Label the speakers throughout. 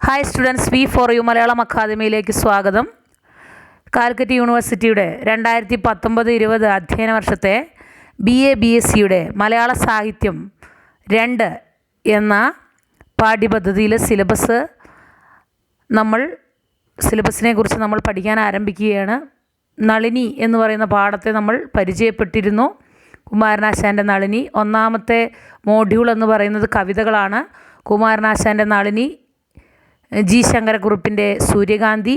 Speaker 1: Hi students, V4U Malayalam അക്കാദമിയിലേക്ക് സ്വാഗതം. കാലിക്കറ്റ് യൂണിവേഴ്സിറ്റിയുടെ 2019-20 അധ്യയന വർഷത്തെ BA BSc മലയാള സാഹിത്യം 2 എന്ന പാഠ്യപദ്ധതിയിലെ സിലബസിനെ കുറിച്ച് നമ്മൾ പഠിക്കാൻ ആരംഭിക്കുകയാണ്. നളിനി എന്ന് പറയുന്ന പാഠത്തെ നമ്മൾ പരിചയപ്പെട്ടിരുന്നു. കുമാരനാശാൻ്റെ നളിനി. ഒന്നാമത്തെ മോഡ്യൂൾ എന്ന് പറയുന്നത് കവിതകളാണ്. കുമാരനാശാൻ്റെ നളിനി, ജി ശങ്കരക്കുറുപ്പിൻ്റെ സൂര്യകാന്തി,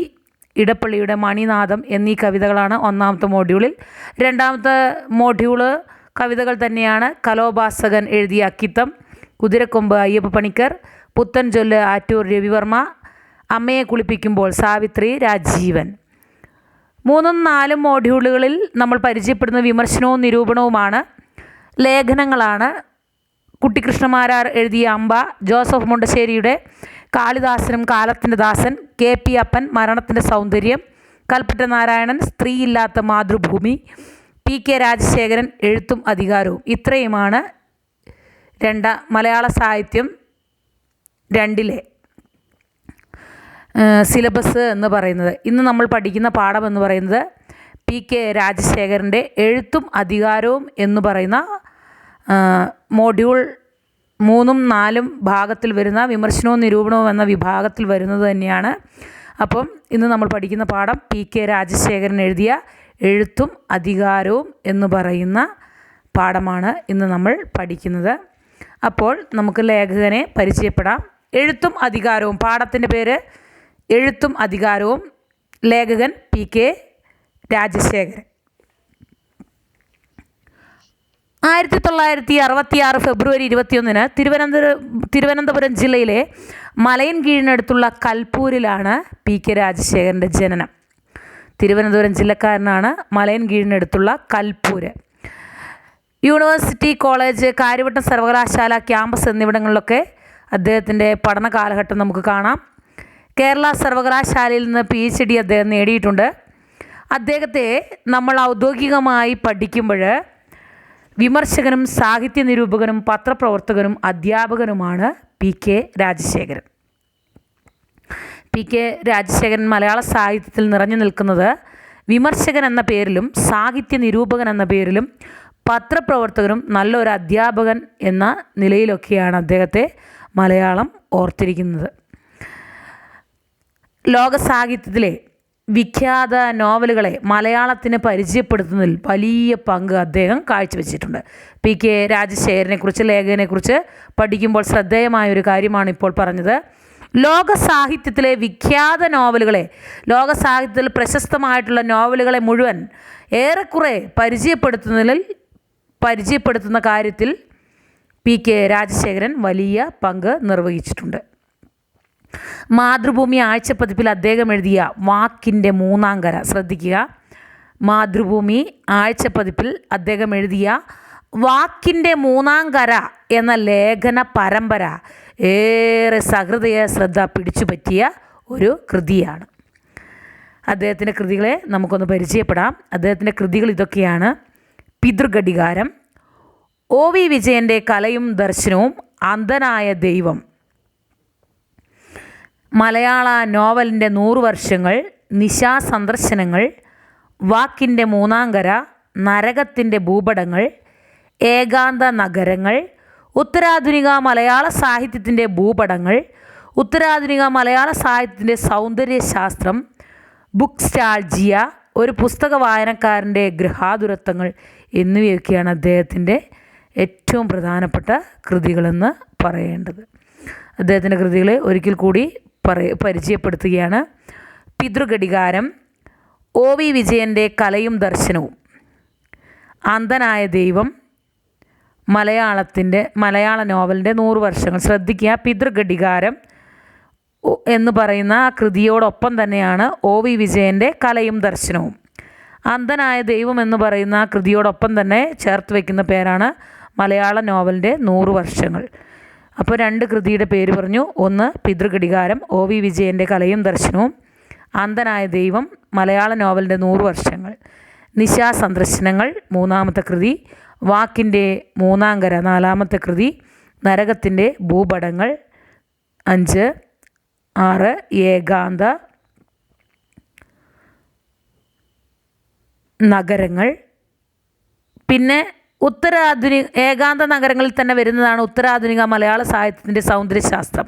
Speaker 1: ഇടപ്പള്ളിയുടെ മണിനാഥം എന്നീ കവിതകളാണ് ഒന്നാമത്തെ മോഡ്യൂളിൽ. രണ്ടാമത്തെ മോഡ്യൂള് കവിതകൾ തന്നെയാണ്. കലോപാസകൻ എഴുതിയ അക്കിത്തം, കുതിരക്കൊമ്പ് അയ്യപ്പ പണിക്കർ, പുത്തൻ ചൊല്ല് ആറ്റൂർ രവിവർമ്മ, അമ്മയെ കുളിപ്പിക്കുമ്പോൾ സാവിത്രി രാജീവൻ. 3-4 മോഡ്യൂളുകളിൽ നമ്മൾ പരിചയപ്പെടുന്ന വിമർശനവും നിരൂപണവുമാണ്. ലേഖനങ്ങളാണ്. കുട്ടിക്കൃഷ്ണമാരാർ എഴുതിയ അമ്പ, ജോസഫ് മുണ്ടശ്ശേരിയുടെ കാളിദാസനും കാലത്തിൻ്റെ ദാസൻ, KP അപ്പൻ മരണത്തിൻ്റെ സൗന്ദര്യം, കൽപ്പറ്റ നാരായണൻ സ്ത്രീയില്ലാത്ത മാതൃഭൂമി, PK രാജശേഖരൻ എഴുത്തും അധികാരവും. ഇത്രയുമാണ് മലയാള സാഹിത്യം 2 സിലബസ് എന്ന് പറയുന്നത്. ഇന്ന് നമ്മൾ പഠിക്കുന്ന പാഠം എന്ന് പറയുന്നത് PK രാജശേഖരൻ്റെ എഴുത്തും അധികാരവും എന്ന് പറയുന്ന മോഡ്യൂൾ 3-4 ഭാഗത്തിൽ വരുന്ന വിമർശനവും നിരൂപണവും എന്ന വിഭാഗത്തിൽ വരുന്നത് തന്നെയാണ്. അപ്പം ഇന്ന് നമ്മൾ പഠിക്കുന്ന പാഠം PK രാജശേഖരൻ എഴുതിയ എഴുത്തും അധികാരവും എന്ന് പറയുന്ന പാഠമാണ് ഇന്ന് നമ്മൾ പഠിക്കുന്നത്. അപ്പോൾ നമുക്ക് ലേഖകനെ പരിചയപ്പെടാം. എഴുത്തും അധികാരവും, പാഠത്തിൻ്റെ പേര് എഴുത്തും അധികാരവും. ലേഖകൻ PK രാജശേഖരൻ. 1966 ഫെബ്രുവരി 21 തിരുവനന്തപുരം ജില്ലയിലെ മലയൻകീഴിനടുത്തുള്ള കൽപ്പൂരിലാണ് PK രാജശേഖരൻ്റെ ജനനം. തിരുവനന്തപുരം ജില്ലക്കാരനാണ്. മലയൻകീഴിനടുത്തുള്ള കൽപ്പൂര്. യൂണിവേഴ്സിറ്റി കോളേജ്, കാര്യവട്ടം സർവകലാശാല ക്യാമ്പസ് എന്നിവിടങ്ങളിലൊക്കെ അദ്ദേഹത്തിൻ്റെ പഠന കാലഘട്ടം നമുക്ക് കാണാം. കേരള സർവകലാശാലയിൽ നിന്ന് PhD അദ്ദേഹം നേടിയിട്ടുണ്ട്. അദ്ദേഹത്തെ നമ്മൾ ഔദ്യോഗികമായി പഠിക്കുമ്പോൾ വിമർശകനും സാഹിത്യ നിരൂപകനും പത്രപ്രവർത്തകനും അധ്യാപകനുമാണ് PK രാജശേഖരൻ. PK രാജശേഖരൻ മലയാള സാഹിത്യത്തിൽ നിറഞ്ഞു നിൽക്കുന്നത് വിമർശകൻ എന്ന പേരിലും സാഹിത്യ നിരൂപകൻ എന്ന പേരിലും പത്രപ്രവർത്തകനും നല്ലൊരു അധ്യാപകൻ എന്ന നിലയിലൊക്കെയാണ് അദ്ദേഹത്തെ മലയാളം ഓർത്തിരിക്കുന്നത്. ലോക സാഹിത്യത്തിലെ വിഖ്യാത നോവലുകളെ മലയാളത്തിന് പരിചയപ്പെടുത്തുന്നതിൽ വലിയ പങ്ക് അദ്ദേഹം കാഴ്ചവെച്ചിട്ടുണ്ട്. PK രാജശേഖരനെക്കുറിച്ച്, ലേഖകനെക്കുറിച്ച് പഠിക്കുമ്പോൾ ശ്രദ്ധേയമായൊരു കാര്യമാണ് ഇപ്പോൾ പറഞ്ഞത്. ലോക സാഹിത്യത്തിലെ വിഖ്യാത നോവലുകളെ, ലോക സാഹിത്യത്തിൽ പ്രശസ്തമായിട്ടുള്ള നോവലുകളെ മുഴുവൻ ഏറെക്കുറെ പരിചയപ്പെടുത്തുന്ന കാര്യത്തിൽ PK രാജശേഖരൻ വലിയ പങ്ക് നിർവഹിച്ചിട്ടുണ്ട്. മാതൃഭൂമി ആഴ്ചപ്പതിപ്പിൽ അദ്ദേഹം എഴുതിയ വാക്കിൻ്റെ മൂന്നാംകര, ശ്രദ്ധിക്കുക, മാതൃഭൂമി ആഴ്ചപ്പതിപ്പിൽ അദ്ദേഹം എഴുതിയ വാക്കിൻ്റെ മൂന്നാംകര എന്ന ലേഖന പരമ്പര ഏറെ സഹൃദയ ശ്രദ്ധ പിടിച്ചുപറ്റിയ ഒരു കൃതിയാണ്. അദ്ദേഹത്തിൻ്റെ കൃതികളെ നമുക്കൊന്ന് പരിചയപ്പെടാം. അദ്ദേഹത്തിൻ്റെ കൃതികൾ ഇതൊക്കെയാണ്: പിതൃഘടികാരം, OV വിജയൻ്റെ കലയും ദർശനവും, അന്ധനായ ദൈവം, മലയാള നോവലിൻ്റെ 100 വർഷങ്ങൾ, നിശാസന്ദർശനങ്ങൾ, വാക്കിൻ്റെ മൂന്നാംകര, നരകത്തിൻ്റെ ഭൂപടങ്ങൾ, ഏകാന്ത നഗരങ്ങൾ, ഉത്തരാധുനിക മലയാള സാഹിത്യത്തിൻ്റെ ഭൂപടങ്ങൾ, ഉത്തരാധുനിക മലയാള സാഹിത്യത്തിൻ്റെ സൗന്ദര്യശാസ്ത്രം, ബുക്സ്റ്റാൾജിയ, ഒരു പുസ്തക വായനക്കാരൻ്റെ ഗൃഹാതുരത്വങ്ങൾ എന്നിവയൊക്കെയാണ് അദ്ദേഹത്തിൻ്റെ ഏറ്റവും പ്രധാനപ്പെട്ട കൃതികളെന്ന് പറയേണ്ടത്. അദ്ദേഹത്തിൻ്റെ കൃതികളെ ഒരിക്കൽ കൂടി പരിചയപ്പെടുത്തുകയാണ്. പിതൃഘടികാരം, OV വിജയൻ്റെ കലയും ദർശനവും, അന്ധനായ ദൈവം, മലയാള നോവലിൻ്റെ 100 വർഷങ്ങൾ. ശ്രദ്ധിക്കുക, പിതൃഘടികാരം എന്ന് പറയുന്ന കൃതിയോടൊപ്പം തന്നെയാണ് OV വിജയൻ്റെ കലയും ദർശനവും. അന്ധനായ ദൈവം എന്ന് പറയുന്ന കൃതിയോടൊപ്പം തന്നെ ചേർത്ത് വയ്ക്കുന്ന പേരാണ് മലയാള നോവലിൻ്റെ 100 വർഷങ്ങൾ. അപ്പോൾ 2 കൃതിയുടെ പേര് പറഞ്ഞു. ഒന്ന് പിതൃഘടികാരം, OV വിജയൻ്റെ കലയും ദർശനവും, അന്ധനായ ദൈവം, മലയാള നോവലിൻ്റെ 100 വർഷങ്ങൾ. നിശാസന്ദർശനങ്ങൾ 3ാമത്തെ കൃതി, വാക്കിൻ്റെ മൂന്നാംകര 4ാമത്തെ കൃതി, നരകത്തിൻ്റെ ഭൂപടങ്ങൾ 5, 6 ഏകാന്ത നഗരങ്ങൾ. പിന്നെ ഏകാന്ത നഗരങ്ങളിൽ തന്നെ വരുന്നതാണ് ഉത്തരാധുനിക മലയാള സാഹിത്യത്തിൻ്റെ സൗന്ദര്യശാസ്ത്രം.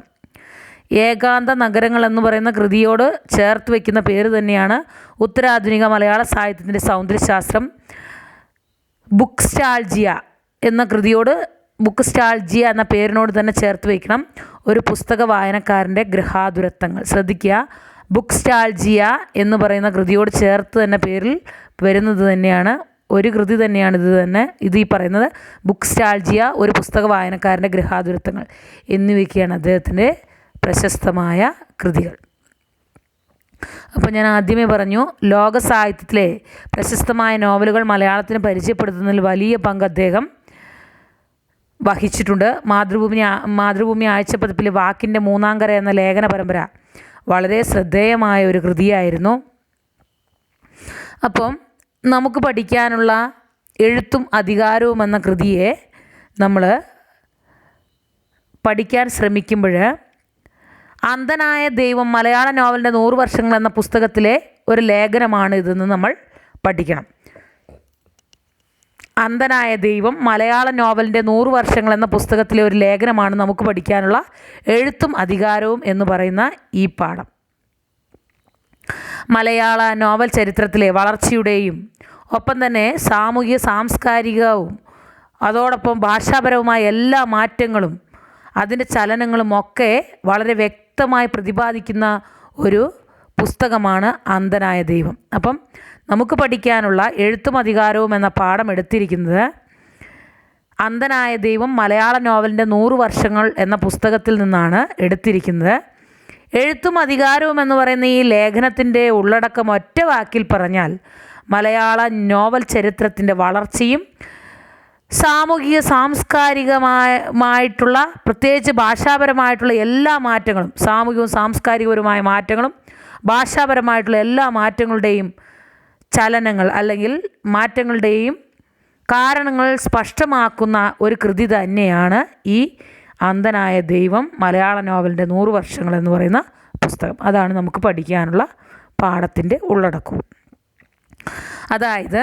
Speaker 1: ഏകാന്ത നഗരങ്ങൾ എന്ന് പറയുന്ന കൃതിയോട് ചേർത്ത് വയ്ക്കുന്ന പേര് തന്നെയാണ് ഉത്തരാധുനിക മലയാള സാഹിത്യത്തിൻ്റെ സൗന്ദര്യശാസ്ത്രം. ബുക്സ്റ്റാൾജിയ എന്ന കൃതിയോട്, ബുക്സ്റ്റാൾജിയ എന്ന പേരിനോട് തന്നെ ചേർത്ത് വയ്ക്കണം ഒരു പുസ്തക വായനക്കാരൻ്റെ ഗൃഹാതുരത്വങ്ങൾ. ശ്രദ്ധിക്കുക, ബുക്സ്റ്റാൾജിയ എന്ന് പറയുന്ന കൃതിയോട് ചേർത്ത് തന്നെ പേരിൽ വരുന്നത് തന്നെയാണ് ഒരു കൃതി തന്നെയാണ് ഇത് ഈ പറയുന്നത് ബുക്സ്റ്റാൾജിയ, ഒരു പുസ്തക വായനക്കാരൻ്റെ ഗൃഹാതുരത്വങ്ങൾ എന്നിവയൊക്കെയാണ് അദ്ദേഹത്തിൻ്റെ പ്രശസ്തമായ കൃതികൾ. അപ്പോൾ ഞാൻ ആദ്യമേ പറഞ്ഞു, ലോക സാഹിത്യത്തിലെ പ്രശസ്തമായ നോവലുകൾ മലയാളത്തിന് പരിചയപ്പെടുത്തുന്നതിൽ വലിയ പങ്ക് അദ്ദേഹം വഹിച്ചിട്ടുണ്ട്. മാതൃഭൂമി ആഴ്ചപ്പതിപ്പിലെ വാക്കിൻ്റെ മൂന്നാംകര എന്ന ലേഖന പരമ്പര വളരെ ശ്രദ്ധേയമായ ഒരു കൃതിയായിരുന്നു. അപ്പം നമുക്ക് പഠിക്കാനുള്ള എഴുത്തും അധികാരവും എന്ന കൃതിയെ നമ്മൾ പഠിക്കാൻ ശ്രമിക്കുമ്പോൾ അന്ധനായ ദൈവം മലയാള നോവലിൻ്റെ 100 വർഷങ്ങൾ എന്ന പുസ്തകത്തിലെ ഒരു ലേഖനമാണ് ഇതെന്ന് നമ്മൾ പഠിക്കണം. അന്ധനായ ദൈവം മലയാള നോവലിൻ്റെ 100 വർഷങ്ങൾ എന്ന പുസ്തകത്തിലെ ഒരു ലേഖനമാണ് നമുക്ക് പഠിക്കാനുള്ള എഴുത്തും അധികാരവും എന്ന് പറയുന്ന ഈ പാഠം. മലയാള നോവൽ ചരിത്രത്തിലെ വളർച്ചയുടെയും ഒപ്പം തന്നെ സാമൂഹിക സാംസ്കാരികവും അതോടൊപ്പം ഭാഷാപരവുമായ എല്ലാ മാറ്റങ്ങളും അതിൻ്റെ ചലനങ്ങളും ഒക്കെ വളരെ വ്യക്തമായി പ്രതിപാദിക്കുന്ന ഒരു പുസ്തകമാണ് അന്ധനായ ദൈവം. അപ്പം നമുക്ക് പഠിക്കാനുള്ള എഴുത്തും അധികാരവും എന്ന പാഠം എടുത്തിരിക്കുന്നത് അന്ധനായ ദൈവം മലയാള നോവലിൻ്റെ 100 വർഷങ്ങൾ എന്ന പുസ്തകത്തിൽ നിന്നാണ് എടുത്തിരിക്കുന്നത്. എഴുത്തും അധികാരവും എന്ന് പറയുന്ന ഈ ലേഖനത്തിൻ്റെ ഉള്ളടക്കം ഒറ്റ വാക്കിൽ പറഞ്ഞാൽ മലയാള നോവൽ ചരിത്രത്തിൻ്റെ വളർച്ചയും സാമൂഹിക സാംസ്കാരികമായിട്ടുള്ള പ്രത്യേകിച്ച് ഭാഷാപരമായിട്ടുള്ള എല്ലാ മാറ്റങ്ങളും, സാമൂഹികവും സാംസ്കാരികപരമായ മാറ്റങ്ങളും ഭാഷാപരമായിട്ടുള്ള എല്ലാ മാറ്റങ്ങളുടെയും ചലനങ്ങൾ അല്ലെങ്കിൽ മാറ്റങ്ങളുടെയും കാരണങ്ങൾ സ്പഷ്ടമാക്കുന്ന ഒരു കൃതി തന്നെയാണ് ഈ അന്ധനായ ദൈവം മലയാള നോവലിൻ്റെ 100 വർഷങ്ങൾ എന്ന് പറയുന്ന പുസ്തകം. അതാണ് നമുക്ക് പഠിക്കാനുള്ള പാഠത്തിൻ്റെ ഉള്ളടക്കവും. അതായത്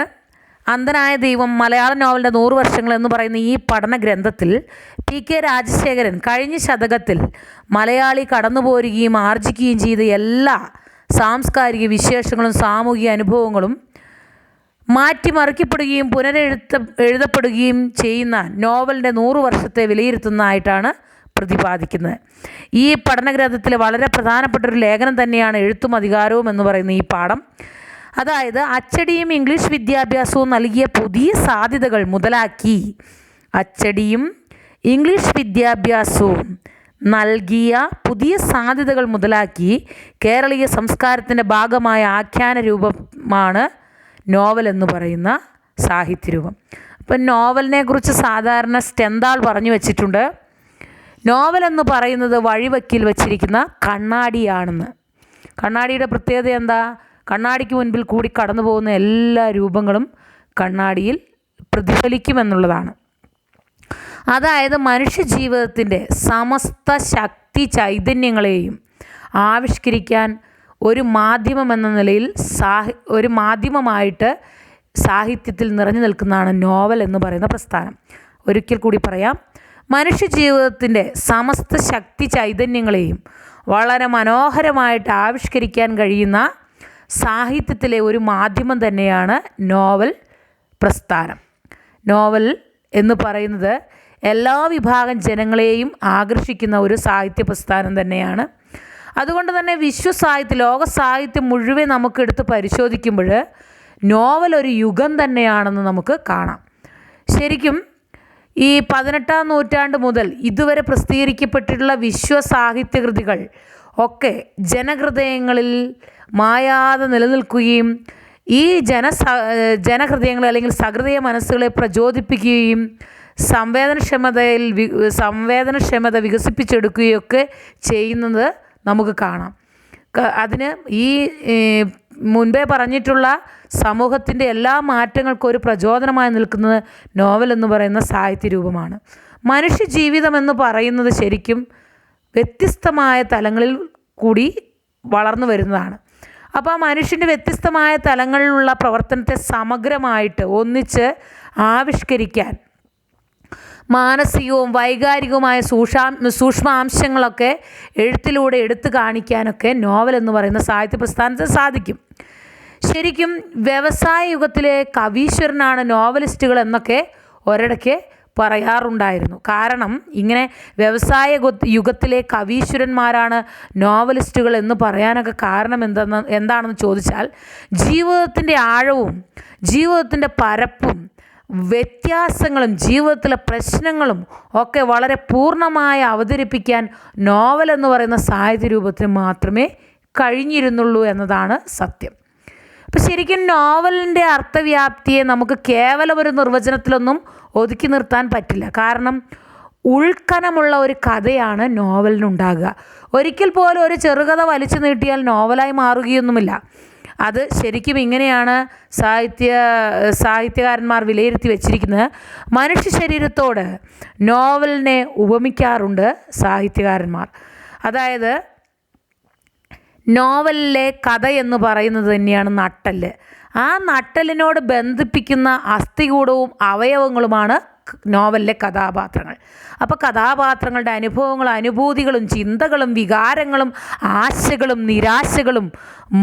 Speaker 1: അന്ധനായ ദൈവം മലയാള നോവലിൻ്റെ 100 വർഷങ്ങൾ എന്ന് പറയുന്ന ഈ പഠന ഗ്രന്ഥത്തിൽ PK രാജശേഖരൻ കഴിഞ്ഞ ശതകത്തിൽ മലയാളി കടന്നുപോരുകയും ആർജിക്കുകയും ചെയ്ത എല്ലാ സാംസ്കാരിക വിശേഷങ്ങളും സാമൂഹിക അനുഭവങ്ങളും മാറ്റിമറിക്കപ്പെടുകയും എഴുതപ്പെടുകയും ചെയ്യുന്ന നോവലിൻ്റെ 100 വർഷത്തെ വിലയിരുത്തുന്നതായിട്ടാണ് പ്രതിപാദിക്കുന്നത്. ഈ പഠനഗ്രന്ഥത്തിലെ വളരെ പ്രധാനപ്പെട്ട ഒരു ലേഖനം തന്നെയാണ് എഴുത്തും അധികാരവും എന്ന് പറയുന്ന ഈ പാഠം. അതായത് അച്ചടിയും ഇംഗ്ലീഷ് വിദ്യാഭ്യാസവും നൽകിയ പുതിയ സാധ്യതകൾ മുതലാക്കി അച്ചടിയും ഇംഗ്ലീഷ് വിദ്യാഭ്യാസവും നൽകിയ പുതിയ സാധ്യതകൾ മുതലാക്കി കേരളീയ സംസ്കാരത്തിൻ്റെ ഭാഗമായ ആഖ്യാന രൂപമാണ് നോവൽ എന്ന് പറയുന്ന സാഹിത്യരൂപം. അപ്പം നോവലിനെ കുറിച്ച് സാധാരണ സ്റ്റെന്താൾ പറഞ്ഞു വച്ചിട്ടുണ്ട്, നോവൽ എന്ന് പറയുന്നത് വഴിവക്കിൽ വച്ചിരിക്കുന്ന കണ്ണാടിയാണെന്ന്. കണ്ണാടിയുടെ പ്രത്യേകത എന്താ? കണ്ണാടിക്ക് മുൻപിൽ കൂടി കടന്നു പോകുന്ന എല്ലാ രൂപങ്ങളും കണ്ണാടിയിൽ പ്രതിഫലിക്കുമെന്നുള്ളതാണ്. അതായത് മനുഷ്യ ജീവിതത്തിൻ്റെ സമസ്ത ശക്തി ചൈതന്യങ്ങളെയും ആവിഷ്കരിക്കാൻ ഒരു മാധ്യമം എന്ന നിലയിൽ ഒരു മാധ്യമമായിട്ട് സാഹിത്യത്തിൽ നിറഞ്ഞു നിൽക്കുന്നതാണ് നോവൽ എന്ന് പറയുന്ന പ്രസ്ഥാനം. ഒരിക്കൽ കൂടി പറയാം, മനുഷ്യ ജീവിതത്തിൻ്റെ സമസ്ത ശക്തി ചൈതന്യങ്ങളെയും വളരെ മനോഹരമായിട്ട് ആവിഷ്കരിക്കാൻ കഴിയുന്ന സാഹിത്യത്തിലെ ഒരു മാധ്യമം തന്നെയാണ് നോവൽ പ്രസ്ഥാനം. നോവൽ എന്ന് പറയുന്നത് എല്ലാ വിഭാഗം ജനങ്ങളെയും ആകർഷിക്കുന്ന ഒരു സാഹിത്യ പ്രസ്ഥാനം തന്നെയാണ്. അതുകൊണ്ട് തന്നെ ലോക സാഹിത്യം മുഴുവൻ നമുക്കെടുത്ത് പരിശോധിക്കുമ്പോൾ നോവൽ ഒരു യുഗം തന്നെയാണെന്ന് നമുക്ക് കാണാം. ശരിക്കും ഈ 18-ാം നൂറ്റാണ്ട് മുതൽ ഇതുവരെ പ്രസിദ്ധീകരിക്കപ്പെട്ടിട്ടുള്ള വിശ്വസാഹിത്യകൃതികൾ ഒക്കെ ജനഹൃദയങ്ങളിൽ മായാതെ നിലനിൽക്കുകയും ഈ ജനഹൃദയങ്ങളെ അല്ലെങ്കിൽ സഹൃദയ മനസ്സുകളെ പ്രചോദിപ്പിക്കുകയും സംവേദനക്ഷമത വികസിപ്പിച്ചെടുക്കുകയൊക്കെ ചെയ്യുന്നത് നമുക്ക് കാണാം. അതിന് ഈ മുൻപേ പറഞ്ഞിട്ടുള്ള സമൂഹത്തിൻ്റെ എല്ലാ മാറ്റങ്ങൾക്കും ഒരു പ്രചോദനമായി നിൽക്കുന്നത് നോവൽ എന്ന് പറയുന്ന സാഹിത്യരൂപമാണ്. മനുഷ്യ ജീവിതം എന്ന് പറയുന്നത് ശരിക്കും വ്യത്യസ്തമായ തലങ്ങളിൽ കൂടി വളർന്നു വരുന്നതാണ്. അപ്പോൾ ആ മനുഷ്യൻ്റെ വ്യത്യസ്തമായ തലങ്ങളിലുള്ള പ്രവർത്തനത്തെ സമഗ്രമായിട്ട് ഒന്നിച്ച് ആവിഷ്കരിക്കാൻ മാനസികവും വൈകാരികവുമായ സൂക്ഷ്മാംശങ്ങളൊക്കെ എഴുത്തിലൂടെ എടുത്തു കാണിക്കാനൊക്കെ നോവൽ എന്ന് പറയുന്ന സാഹിത്യ പ്രസ്ഥാനത്തിന് സാധിക്കും. ശരിക്കും വ്യവസായ യുഗത്തിലെ കവീശ്വരനാണ് നോവലിസ്റ്റുകൾ എന്നൊക്കെ ഒരിടയ്ക്ക് പറയാറുണ്ടായിരുന്നു. കാരണം ഇങ്ങനെ വ്യവസായ യുഗത്തിലെ കവീശ്വരന്മാരാണ് നോവലിസ്റ്റുകൾ എന്ന് പറയാനൊക്കെ കാരണം എന്താണെന്ന് ചോദിച്ചാൽ, ജീവിതത്തിൻ്റെ ആഴവും ജീവിതത്തിൻ്റെ പരപ്പും വ്യത്യാസങ്ങളും ജീവിതത്തിലെ പ്രശ്നങ്ങളും ഒക്കെ വളരെ പൂർണ്ണമായി അവതരിപ്പിക്കാൻ നോവൽ എന്ന് പറയുന്ന സാഹിത്യ രൂപത്തിന് മാത്രമേ കഴിഞ്ഞിരുന്നുള്ളൂ എന്നതാണ് സത്യം. അപ്പോൾ ശരിക്കും നോവലിൻ്റെ അർത്ഥവ്യാപ്തിയെ നമുക്ക് കേവലം ഒരു നിർവചനത്തിലൊന്നും ഒതുക്കി നിർത്താൻ പറ്റില്ല. കാരണം ഉൾക്കനമുള്ള ഒരു കഥയാണ് നോവലിനുണ്ടാകുക. ഒരിക്കൽ പോലും ഒരു ചെറുകഥ വലിച്ചു നീട്ടിയാൽ നോവലായി മാറുകയൊന്നുമില്ല. അത് ശരിക്കും ഇങ്ങനെയാണ് സാഹിത്യകാരന്മാർ വിലയിരുത്തി വച്ചിരിക്കുന്നത്. മനുഷ്യ ശരീരത്തോട് നോവലിനെ ഉപമിക്കാറുണ്ട് സാഹിത്യകാരന്മാർ. അതായത് നോവലിലെ കഥ എന്ന് പറയുന്നത് തന്നെയാണ് നട്ടെല്ല്. ആ നട്ടെല്ലിനോട് ബന്ധിപ്പിക്കുന്ന അസ്ഥികൂടവും അവയവങ്ങളുമാണ് നോവലിലെ കഥാപാത്രങ്ങൾ. അപ്പോൾ കഥാപാത്രങ്ങളുടെ അനുഭവങ്ങളും അനുഭൂതികളും ചിന്തകളും വികാരങ്ങളും ആശകളും നിരാശകളും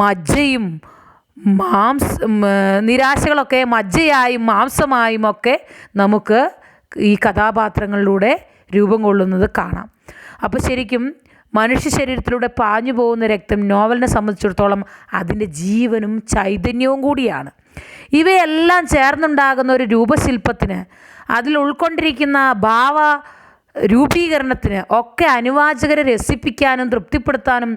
Speaker 1: മജ്ജയും നിരാശകളൊക്കെ മജ്ജയായും മാംസമായും ഒക്കെ നമുക്ക് ഈ കഥാപാത്രങ്ങളിലൂടെ രൂപം കൊള്ളുന്നത് കാണാം. അപ്പോൾ ശരിക്കും മനുഷ്യ ശരീരത്തിലൂടെ പാഞ്ഞു പോകുന്ന രക്തം നോവലിനെ സംബന്ധിച്ചിടത്തോളം അതിൻ്റെ ജീവനും ചൈതന്യവും കൂടിയാണ്. ഇവയെല്ലാം ചേർന്നുണ്ടാകുന്ന ഒരു രൂപശില്പത്തിന്, അതിൽ ഉൾക്കൊണ്ടിരിക്കുന്ന ഭാവ രൂപീകരണത്തിന് ഒക്കെ അനുവാചകരെ രസിപ്പിക്കാനും തൃപ്തിപ്പെടുത്താനും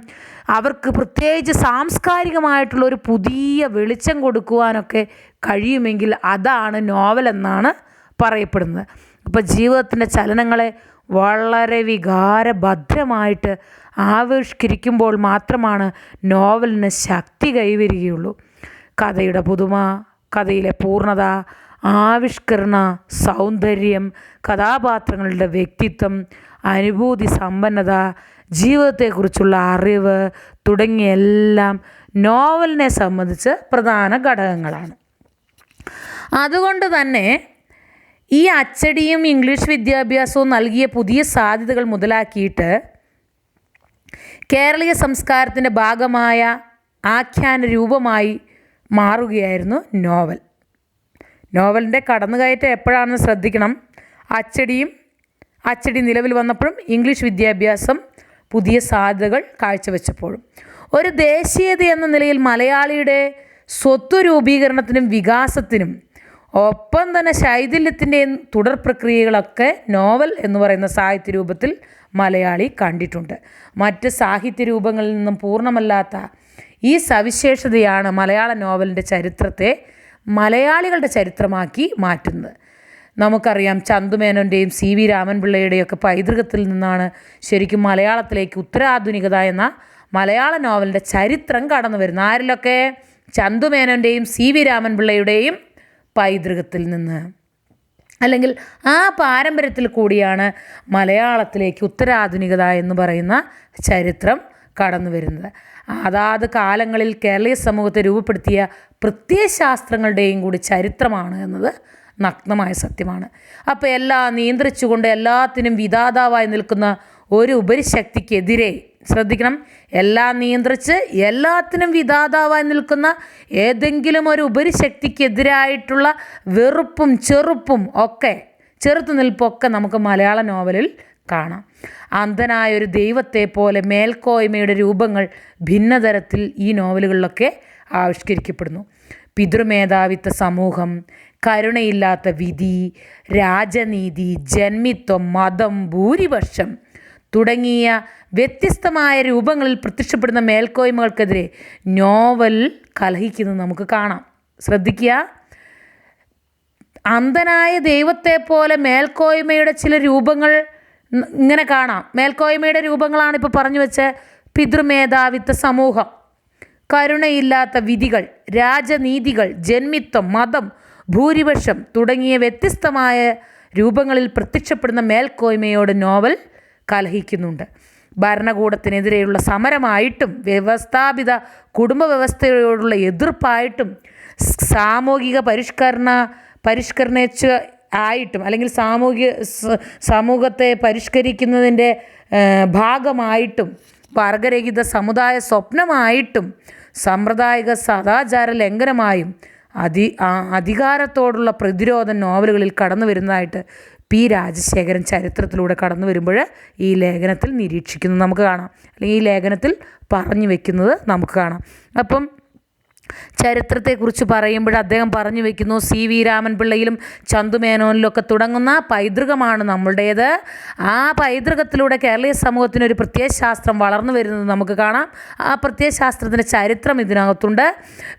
Speaker 1: അവർക്ക് പ്രത്യേകിച്ച് സാംസ്കാരികമായിട്ടുള്ള ഒരു പുതിയ വെളിച്ചം കൊടുക്കുവാനൊക്കെ കഴിയുമെങ്കിൽ അതാണ് നോവൽ എന്നാണ് പറയപ്പെടുന്നത്. അപ്പോൾ ജീവിതത്തിൻ്റെ ചലനങ്ങളെ വളരെ വികാരഭദ്രമായിട്ട് ആവിഷ്കരിക്കുമ്പോൾ മാത്രമാണ് നോവലിന് ശക്തി കൈവരികയുള്ളൂ. കഥയുടെ പുതുമ, കഥയിലെ പൂർണ്ണത, ആവിഷ്കരണ സൗന്ദര്യം, കഥാപാത്രങ്ങളുടെ വ്യക്തിത്വം, അനുഭൂതി സമ്പന്നത, ജീവിതത്തെക്കുറിച്ചുള്ള അറിവ് തുടങ്ങിയ എല്ലാം നോവലിനെ സംബന്ധിച്ച് പ്രധാന ഘടകങ്ങളാണ്. അതുകൊണ്ട് തന്നെ ഈ അച്ചടിയും ഇംഗ്ലീഷ് വിദ്യാഭ്യാസവും നൽകിയ പുതിയ സാധ്യതകൾ മുതലാക്കിയിട്ട് കേരളീയ സംസ്കാരത്തിൻ്റെ ഭാഗമായ ആഖ്യാന രൂപമായി മാറുകയായിരുന്നു നോവൽ. നോവലിൻ്റെ കടന്നുകയറ്റം എപ്പോഴാണെന്ന് ശ്രദ്ധിക്കണം. അച്ചടി നിലവിൽ വന്നപ്പോഴും ഇംഗ്ലീഷ് വിദ്യാഭ്യാസം പുതിയ സാധ്യതകൾ കാഴ്ചവെച്ചപ്പോഴും. ഒരു ദേശീയത എന്ന നിലയിൽ മലയാളിയുടെ സ്വത്വരൂപീകരണത്തിനും വികാസത്തിനും ഒപ്പം തന്നെ ശൈഥില്യത്തിൻ്റെയും തുടർ പ്രക്രിയകളൊക്കെ നോവൽ എന്ന് പറയുന്ന സാഹിത്യ രൂപത്തിൽ മലയാളി കണ്ടിട്ടുണ്ട്. മറ്റ് സാഹിത്യ രൂപങ്ങളിൽ നിന്നും പൂർണ്ണമല്ലാത്ത ഈ സവിശേഷതയാണ് മലയാള നോവലിൻ്റെ ചരിത്രത്തെ മലയാളികളുടെ ചരിത്രമാക്കി മാറ്റുന്നത്. നമുക്കറിയാം, ചന്തുമേനോൻ്റെയും CV രാമൻപിള്ളയുടെയൊക്കെ പൈതൃകത്തിൽ നിന്നാണ് ശരിക്കും മലയാളത്തിലേക്ക് ഉത്തരാധുനികത എന്ന മലയാള നോവലിൻ്റെ ചരിത്രം കടന്നു വരുന്നത്. ആരിലൊക്കെ? ചന്തുമേനോൻ്റെയും CV രാമൻപിള്ളയുടെയും പൈതൃകത്തിൽ നിന്ന്, അല്ലെങ്കിൽ ആ പാരമ്പര്യത്തിൽ കൂടിയാണ് മലയാളത്തിലേക്ക് ഉത്തരാധുനികത എന്ന് പറയുന്ന ചരിത്രം കടന്നു വരുന്നത്. അതാത് കാലങ്ങളിൽ കേരളീയ സമൂഹത്തെ രൂപപ്പെടുത്തിയ പ്രത്യയശാസ്ത്രങ്ങളുടെയും കൂടി ചരിത്രമാണ് എന്നത് നഗ്നമായ സത്യമാണ്. അപ്പോൾ എല്ലാം നിയന്ത്രിച്ചുകൊണ്ട് എല്ലാത്തിനും വിധാതാവായി നിൽക്കുന്ന ഒരു ഉപരിശക്തിക്കെതിരെ, ശ്രദ്ധിക്കണം, എല്ലാം നിയന്ത്രിച്ച് എല്ലാത്തിനും വിധാതാവായി നിൽക്കുന്ന ഏതെങ്കിലും ഒരു ഉപരിശക്തിക്കെതിരായിട്ടുള്ള വെറുപ്പും ചെറുത്തുനിൽപ്പൊക്കെ നമുക്ക് മലയാള നോവലിൽ കാണാം. അന്ധനായൊരു ദൈവത്തെ പോലെ മേൽക്കോയ്മയുടെ രൂപങ്ങൾ ഭിന്നതരത്തിൽ ഈ നോവലുകളിലൊക്കെ ആവിഷ്കരിക്കപ്പെടുന്നു. പിതൃമേധാവിത്വ സമൂഹം, കരുണയില്ലാത്ത വിധി, രാജനീതി, ജന്മിത്വം, മതം, ഭൂരിപക്ഷം തുടങ്ങിയ വ്യത്യസ്തമായ രൂപങ്ങളിൽ പ്രത്യക്ഷപ്പെടുന്ന മേൽക്കോയ്മകൾക്കെതിരെ നോവൽ കലഹിക്കുന്നത് നമുക്ക് കാണാം. ശ്രദ്ധിക്കുക, അന്ധനായ ദൈവത്തെ പോലെ മേൽക്കോയ്മയുടെ ചില രൂപങ്ങൾ ഇങ്ങനെ കാണാം. മേൽക്കോയ്മയുടെ രൂപങ്ങളാണ് ഇപ്പോൾ പറഞ്ഞു വെച്ച പിതൃമേധാവിത്വ സമൂഹം, കരുണയില്ലാത്ത വിധികൾ, രാജനീതികൾ, ജന്മിത്വം, മതം, ഭൂരിപക്ഷം തുടങ്ങിയ വ്യത്യസ്തമായ രൂപങ്ങളിൽ പ്രത്യക്ഷപ്പെടുന്ന മേൽക്കോയ്മയോട് നോവൽ കലഹിക്കുന്നുണ്ട്. ഭരണകൂടത്തിനെതിരെയുള്ള സമരമായിട്ടും വ്യവസ്ഥാപിത കുടുംബ വ്യവസ്ഥയോടുള്ള എതിർപ്പായിട്ടും സാമൂഹിക പരിഷ്കരണച്ച് ആയിട്ടും അല്ലെങ്കിൽ സമൂഹത്തെ പരിഷ്കരിക്കുന്നതിൻ്റെ ഭാഗമായിട്ടും വർഗരഹിത സമുദായ സ്വപ്നമായിട്ടും സാമ്പ്രദായിക സദാചാര ലംഘനമായും അധികാരത്തോടുള്ള പ്രതിരോധം നോവലുകളിൽ കടന്നു വരുന്നതായിട്ട് പി രാജശേഖരൻ ചരിത്രത്തിലൂടെ കടന്നു വരുമ്പോൾ ഈ ലേഖനത്തിൽ നിരീക്ഷിക്കുന്നത് നമുക്ക് കാണാം, അല്ലെങ്കിൽ ഈ ലേഖനത്തിൽ പറഞ്ഞു വയ്ക്കുന്നത് നമുക്ക് കാണാം. അപ്പം ചരിത്രത്തെക്കുറിച്ച് പറയുമ്പോൾ അദ്ദേഹം പറഞ്ഞു വയ്ക്കുന്നു, സി വി രാമൻപിള്ളയിലും ചന്തുമേനോനിലൊക്കെ തുടങ്ങുന്ന പൈതൃകമാണ് നമ്മളുടേത്. ആ പൈതൃകത്തിലൂടെ കേരളീയ സമൂഹത്തിനൊരു പ്രത്യയശാസ്ത്രം വളർന്നു വരുന്നത് നമുക്ക് കാണാം. ആ പ്രത്യയശാസ്ത്രത്തിൻ്റെ ചരിത്രം ഇതിനകത്തുണ്ട്.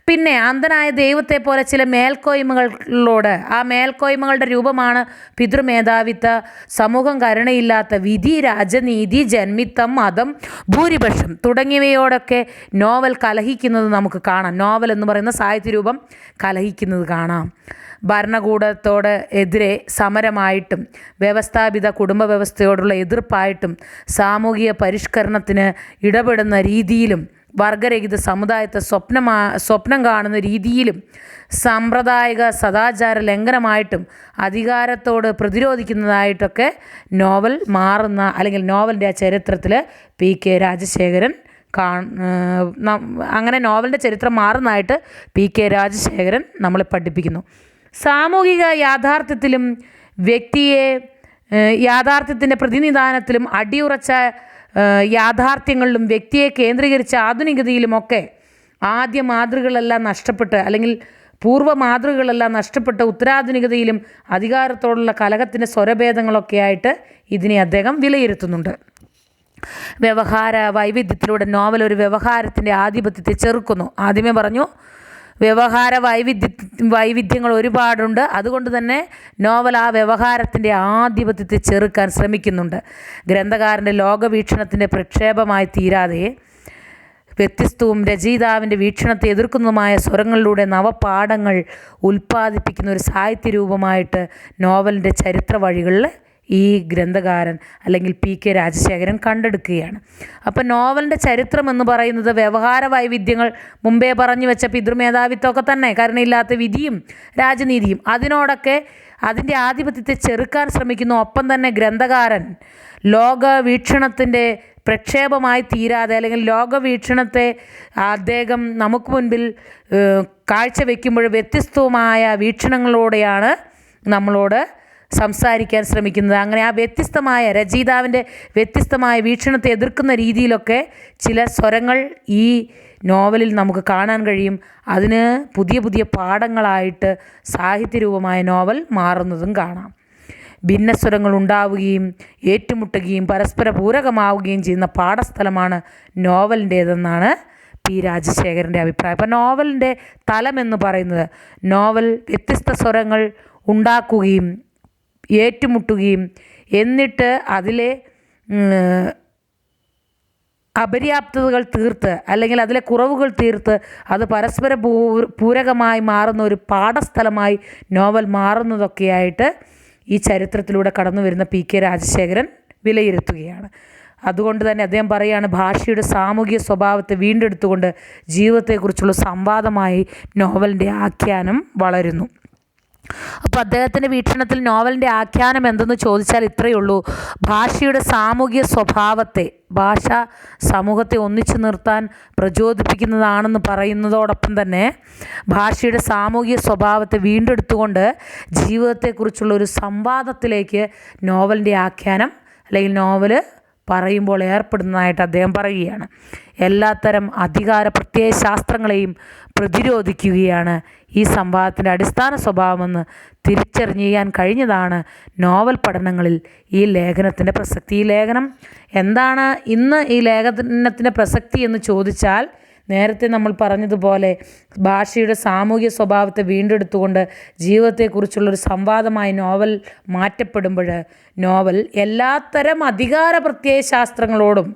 Speaker 1: പിന്നെ അന്ധനായ ദൈവത്തെ പോലെ ചില മേൽക്കോയ്മകളോട്, ആ മേൽക്കോയ്മകളുടെ രൂപമാണ് പിതൃമേധാവിത്വ, സമൂഹം കരുണയില്ലാത്ത വിധി, രാജനീതി, ജന്മിത്തം, മതം, ഭൂരിപക്ഷം തുടങ്ങിയവയോടൊക്കെ നോവൽ കലഹിക്കുന്നത് നമുക്ക് കാണാം. നോവൽ എന്ന് പറയുന്ന സാഹിത്യരൂപം കലഹിക്കുന്നത് കാണാം. ഭരണകൂടത്തോട് എതിരെ സമരമായിട്ടും വ്യവസ്ഥാപിത കുടുംബ വ്യവസ്ഥയോടുള്ള എതിർപ്പായിട്ടും സാമൂഹിക പരിഷ്കരണത്തിന് ഇടപെടുന്ന രീതിയിലും വർഗരഹിത സമുദായത്തെ സ്വപ്നം കാണുന്ന രീതിയിലും സാമ്പ്രദായിക സദാചാര ലംഘനമായിട്ടും അധികാരത്തോട് പ്രതിരോധിക്കുന്നതായിട്ടൊക്കെ നോവൽ മാറുന്ന, അല്ലെങ്കിൽ നോവലിൻ്റെ ആ ചരിത്രത്തിൽ പി കെ രാജശേഖരൻ അങ്ങനെ നോവലിൻ്റെ ചരിത്രം മാറുന്നതായിട്ട് പി കെ രാജശേഖരൻ നമ്മളെ പഠിപ്പിക്കുന്നു. സാമൂഹിക യാഥാർത്ഥ്യത്തിലും യാഥാർത്ഥ്യത്തിൻ്റെ പ്രതിനിധാനത്തിലും അടിയുറച്ച യാഥാർത്ഥ്യങ്ങളിലും വ്യക്തിയെ കേന്ദ്രീകരിച്ച ആധുനികതയിലുമൊക്കെ ആദ്യ മാതൃകകളെല്ലാം നഷ്ടപ്പെട്ട്, അല്ലെങ്കിൽ പൂർവ്വ മാതൃകകളെല്ലാം നഷ്ടപ്പെട്ട ഉത്തരാധുനികതയിലും അധികാരത്തോടുള്ള കലഹത്തിൻ്റെ സ്വരഭേദങ്ങളൊക്കെയായിട്ട് ഇതിനെ അദ്ദേഹം വിലയിരുത്തുന്നുണ്ട്. വ്യവഹാര വൈവിധ്യത്തിലൂടെ നോവൽ ഒരു വ്യവഹാരത്തിൻ്റെ ആധിപത്യത്തെ ചെറുക്കുന്നു. ആദ്യമേ പറഞ്ഞു, വ്യവഹാര വൈവിധ്യങ്ങൾ ഒരുപാടുണ്ട്. അതുകൊണ്ട് തന്നെ നോവൽ ആ വ്യവഹാരത്തിൻ്റെ ആധിപത്യത്തെ ചെറുക്കാൻ ശ്രമിക്കുന്നുണ്ട്. ഗ്രന്ഥകാരൻ്റെ ലോകവീക്ഷണത്തിൻ്റെ പ്രക്ഷേപമായി തീരാതെ വ്യത്യസ്തവും രചയിതാവിൻ്റെ വീക്ഷണത്തെ എതിർക്കുന്നതുമായ സ്വരങ്ങളിലൂടെ നവപാഠങ്ങൾ ഉൽപ്പാദിപ്പിക്കുന്ന ഒരു സാഹിത്യരൂപമായിട്ട് നോവലിൻ്റെ ചരിത്ര വഴികളിൽ ഈ ഗ്രന്ഥകാരൻ അല്ലെങ്കിൽ പി കെ രാജശേഖരൻ കണ്ടെടുക്കുകയാണ്. അപ്പോൾ നോവലിൻ്റെ ചരിത്രം എന്ന് പറയുന്നത് വ്യവഹാര വൈവിധ്യങ്ങൾ, മുമ്പേ പറഞ്ഞു വെച്ച പിതൃമേധാവിത്വമൊക്കെ തന്നെ, കരുണയില്ലാത്ത വിധിയും രാജനീതിയും, അതിൻ്റെ ആധിപത്യത്തെ ചെറുക്കാൻ ശ്രമിക്കുന്നു. ഒപ്പം തന്നെ ഗ്രന്ഥകാരൻ ലോകവീക്ഷണത്തിൻ്റെ പ്രക്ഷേപമായി തീരാതെ, അല്ലെങ്കിൽ ലോകവീക്ഷണത്തെ അദ്ദേഹം നമുക്ക് മുൻപിൽ കാഴ്ചവെക്കുമ്പോൾ വ്യത്യസ്തവുമായ വീക്ഷണങ്ങളോടെയാണ് നമ്മളോട് സംസാരിക്കാൻ ശ്രമിക്കുന്നത്. അങ്ങനെ ആ രചയിതാവിൻ്റെ വ്യത്യസ്തമായ വീക്ഷണത്തെ എതിർക്കുന്ന രീതിയിലൊക്കെ ചില സ്വരങ്ങൾ ഈ നോവലിൽ നമുക്ക് കാണാൻ കഴിയും. അതിന് പുതിയ പുതിയ പാഠങ്ങളായിട്ട് സാഹിത്യരൂപമായ നോവൽ മാറുന്നതും കാണാം. ഭിന്നസ്വരങ്ങൾ ഉണ്ടാവുകയും ഏറ്റുമുട്ടുകയും പരസ്പര പൂരകമാവുകയും ചെയ്യുന്ന പാഠസ്ഥലമാണ് നോവലിൻ്റേതെന്നാണ് പി രാജശേഖരൻ്റെ അഭിപ്രായം. അപ്പോൾ നോവലിൻ്റെ തലമെന്ന് പറയുന്നത്, നോവൽ വ്യത്യസ്ത സ്വരങ്ങൾ ഉണ്ടാക്കുകയും ഏറ്റുമുട്ടുകയും എന്നിട്ട് അതിലെ അപര്യാപ്തതകൾ തീർത്ത്, അല്ലെങ്കിൽ അതിലെ കുറവുകൾ തീർത്ത് അത് പരസ്പര പൂരകമായി മാറുന്ന ഒരു പാഠസ്ഥലമായി നോവൽ മാറുന്നതൊക്കെയായിട്ട് ഈ ചരിത്രത്തിലൂടെ കടന്നു വരുന്ന പി കെ രാജശേഖരൻ വിലയിരുത്തുകയാണ്. അതുകൊണ്ട് തന്നെ അദ്ദേഹം പറയുകയാണ്, ഭാഷയുടെ സാമൂഹിക സ്വഭാവത്തെ വീണ്ടെടുത്തുകൊണ്ട് ജീവിതത്തെക്കുറിച്ചുള്ള സംവാദമായി നോവലിൻ്റെ ആഖ്യാനം വളരുന്നു. അപ്പോൾ അദ്ദേഹത്തിൻ്റെ വീക്ഷണത്തിൽ നോവലിൻ്റെ ആഖ്യാനം എന്തെന്ന് ചോദിച്ചാൽ ഇത്രയേ ഉള്ളൂ: ഭാഷയുടെ സാമൂഹിക സ്വഭാവത്തെ, ഭാഷ സമൂഹത്തെ ഒന്നിച്ചു നിർത്താൻ പ്രചോദിപ്പിക്കുന്നതാണെന്ന് പറയുന്നതോടൊപ്പം തന്നെ ഭാഷയുടെ സാമൂഹിക സ്വഭാവത്തെ വീണ്ടെടുത്തുകൊണ്ട് ജീവിതത്തെക്കുറിച്ചുള്ള ഒരു സംവാദത്തിലേക്ക് നോവലിൻ്റെ ആഖ്യാനം, അല്ലെങ്കിൽ നോവൽ പറയുമ്പോൾ ഏർപ്പെടുന്നതായിട്ട് അദ്ദേഹം പറയുകയാണ്. എല്ലാത്തരം അധികാര പ്രത്യയശാസ്ത്രങ്ങളെയും പ്രതിരോധിക്കുകയാണ് ഈ സംവാദത്തിൻ്റെ അടിസ്ഥാന സ്വഭാവമെന്ന് തിരിച്ചറിയാൻ കഴിഞ്ഞതാണ് നോവൽ പഠനങ്ങളിൽ ഈ ലേഖനത്തിൻ്റെ പ്രസക്തി. ഈ ലേഖനം എന്താണ് ഇന്ന് ഈ ലേഖനത്തിൻ്റെ പ്രസക്തി എന്ന് ചോദിച്ചാൽ, നേരത്തെ നമ്മൾ പറഞ്ഞതുപോലെ ഭാഷയുടെ സാമൂഹിക സ്വഭാവത്തെ വീണ്ടെടുത്തുകൊണ്ട് ജീവിതത്തെക്കുറിച്ചുള്ളൊരു സംവാദമായി നോവൽ മാറ്റപ്പെടുമ്പോൾ നോവൽ എല്ലാത്തരം അധികാര പ്രത്യയശാസ്ത്രങ്ങളോടും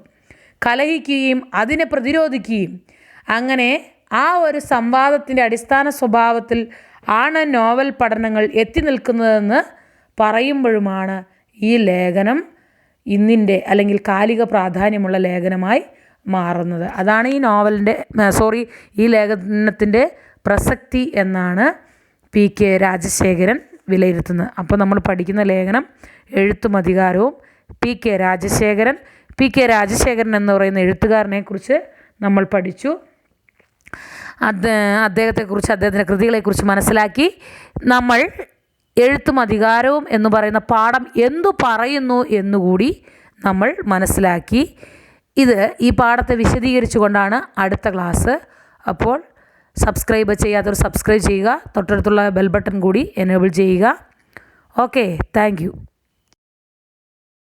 Speaker 1: കലഹിക്കുകയും അതിനെ പ്രതിരോധിക്കുകയും, അങ്ങനെ ആ ഒരു സംവാദത്തിൻ്റെ അടിസ്ഥാന സ്വഭാവത്തിൽ ആണ് നോവൽ പഠനങ്ങൾ എത്തി നിൽക്കുന്നതെന്ന് പറയുമ്പോഴുമാണ് ഈ ലേഖനം ഇന്നിൻ്റെ അല്ലെങ്കിൽ കാലിക പ്രാധാന്യമുള്ള ലേഖനമായി മാറുന്നത്. അതാണ് ഈ നോവലിൻ്റെ ഈ ലേഖനത്തിൻ്റെ പ്രസക്തി എന്നാണ് PK രാജശേഖരൻ വിലയിരുത്തുന്നത്. അപ്പോൾ നമ്മൾ പഠിക്കുന്ന ലേഖനം എഴുത്തും അധികാരവും PK രാജശേഖരൻ എന്ന് പറയുന്ന എഴുത്തുകാരനെ കുറിച്ച് നമ്മൾ പഠിച്ചു. അദ്ദേഹത്തെക്കുറിച്ച്, അദ്ദേഹത്തിൻ്റെ കൃതികളെക്കുറിച്ച് മനസ്സിലാക്കി. നമ്മൾ എഴുത്തും അധികാരവും എന്ന് പറയുന്ന പാഠം എന്തു പറയുന്നു എന്നുകൂടി നമ്മൾ മനസ്സിലാക്കി. ഈ പാഠത്തെ വിശദീകരിച്ചു കൊണ്ടാണ് അടുത്ത ക്ലാസ്. അപ്പോൾ സബ്സ്ക്രൈബ് ചെയ്യാത്തവർ സബ്സ്ക്രൈബ് ചെയ്യുക, തൊട്ടടുത്തുള്ള ബെൽ ബട്ടൺ കൂടി എനേബിൾ ചെയ്യുക. Okay, thank you.